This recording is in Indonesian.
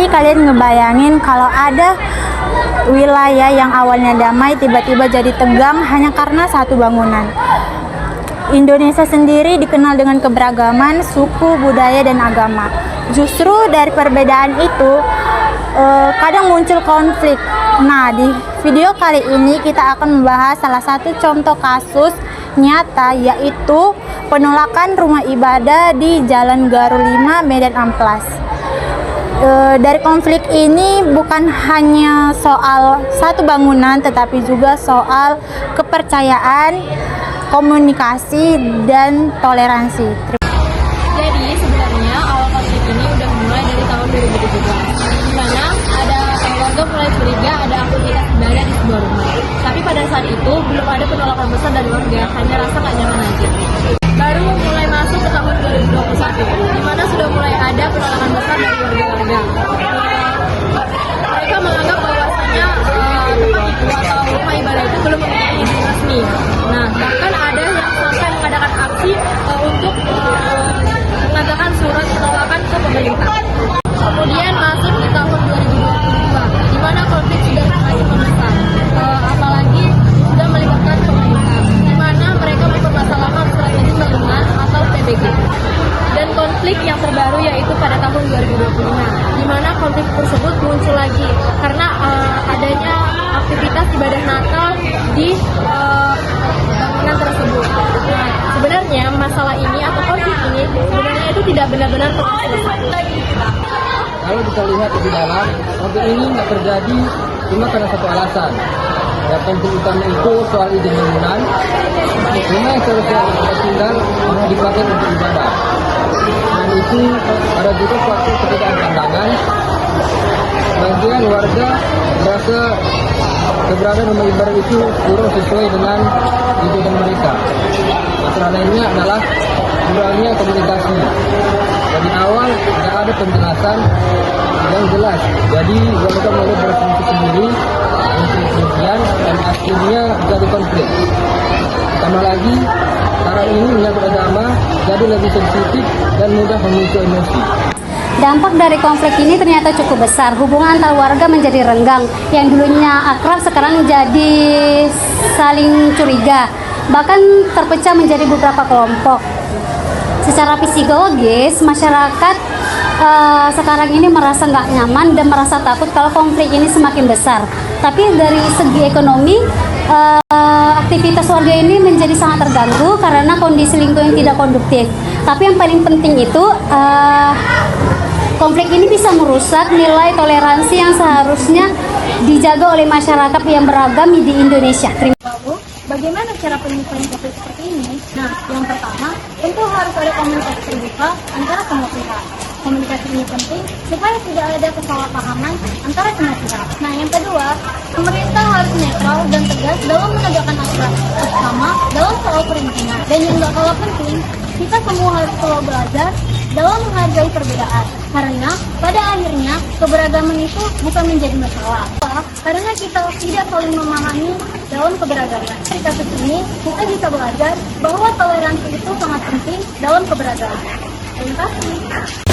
kalian ngebayangin kalau ada wilayah yang awalnya damai tiba-tiba jadi tegang hanya karena satu bangunan. Indonesia sendiri dikenal dengan keberagaman suku, budaya, dan agama. Justru dari perbedaan itu kadang muncul konflik. Nah, di video kali ini kita akan membahas salah satu contoh kasus nyata, yaitu penolakan rumah ibadah di Jalan Garuh 5, Medan Amplas. Dari konflik ini bukan hanya soal satu bangunan, tetapi juga soal kepercayaan, komunikasi, dan toleransi. Jadi sebenarnya awal konflik ini udah mulai dari tahun 2017, di mana ada warga mulai curiga ada aktivitas ibadah di sebuah rumah. Tapi pada saat itu belum ada penolakan besar dari warga, hanya rasa gak nyaman aja. Baru mulai masuk ke tahun 2021, di mana sudah mulai ada penolakan besar dari warga-warga. Mereka menganggap bahwasanya tempat itu atau rumah ibadah itu belum memiliki izin resmi. Nah, bahkan ada yang sampai mengadakan aksi untuk mengadakan surat penolakan ke pemerintah. Kemudian masuk di tahun 2022, di mana konflik sudah semakin membesar, apalagi sudah melibatkan pemerintah, di mana mereka mempermasalahkan surat izin bangunan atau PBG. Dan konflik yang terbaru yaitu pada tahun 2025, di mana konflik tersebut muncul lagi karena adanya aktivitas ibadah Natal di bangunan tersebut. Nah, sebenarnya masalah ini atau konflik ini sebenarnya itu tidak benar-benar selesai. Kalau kita lihat lebih dalam, konflik ini nggak terjadi cuma karena satu alasan. Ya, konflik utama itu soal izin bangunan. Rumah yang seharusnya kita tinggal dipakai untuk ibadah. Dan itu ada juga suatu perbedaan pandangan. Bagian warga merasa keberadaan rumah ibadah itu kurang sesuai dengan tuntutan mereka. Masalah lainnya adalah kurangnya komunikasi. Dari awal tidak ada penjelasan yang jelas. Jadi warga mulai berfungsi sendiri untuk kemudian dan akhirnya jadi konflik. Tambah lagi sekarang ini menyangkut agama jadi lebih sensitif dan mudah memicu emosi. Dampak dari konflik ini ternyata cukup besar. Hubungan antar warga menjadi renggang. Yang dulunya akrab sekarang jadi saling curiga. Bahkan terpecah menjadi beberapa kelompok. Secara psikologis, masyarakat sekarang ini merasa nggak nyaman dan merasa takut kalau konflik ini semakin besar. Tapi dari segi ekonomi, aktivitas warga ini menjadi sangat terganggu karena kondisi lingkungan tidak konduktif. Tapi yang paling penting itu konflik ini bisa merusak nilai toleransi yang seharusnya dijaga oleh masyarakat yang beragam di Indonesia. Bagaimana cara penyelesaian konflik seperti ini? Nah, yang pertama, tentu harus ada komunikasi terbuka antara semua pihak. Komunikasi ini penting supaya tidak ada kesalahpahaman antara semua pihak. Nah, yang kedua, pemerintah harus netral dan tegas dalam menegakkan aturan, terutama dalam soal perizinan. Dan yang tidak kalah penting, kita semua harus selalu belajar dalam menghargai perbedaan. Karena pada akhirnya keberagaman itu bukan menjadi masalah. Karena kita tidak saling memahami dalam keberagaman. Dari kasus ini, kita bisa belajar bahwa toleransi itu sangat penting dalam keberagaman. Terima kasih.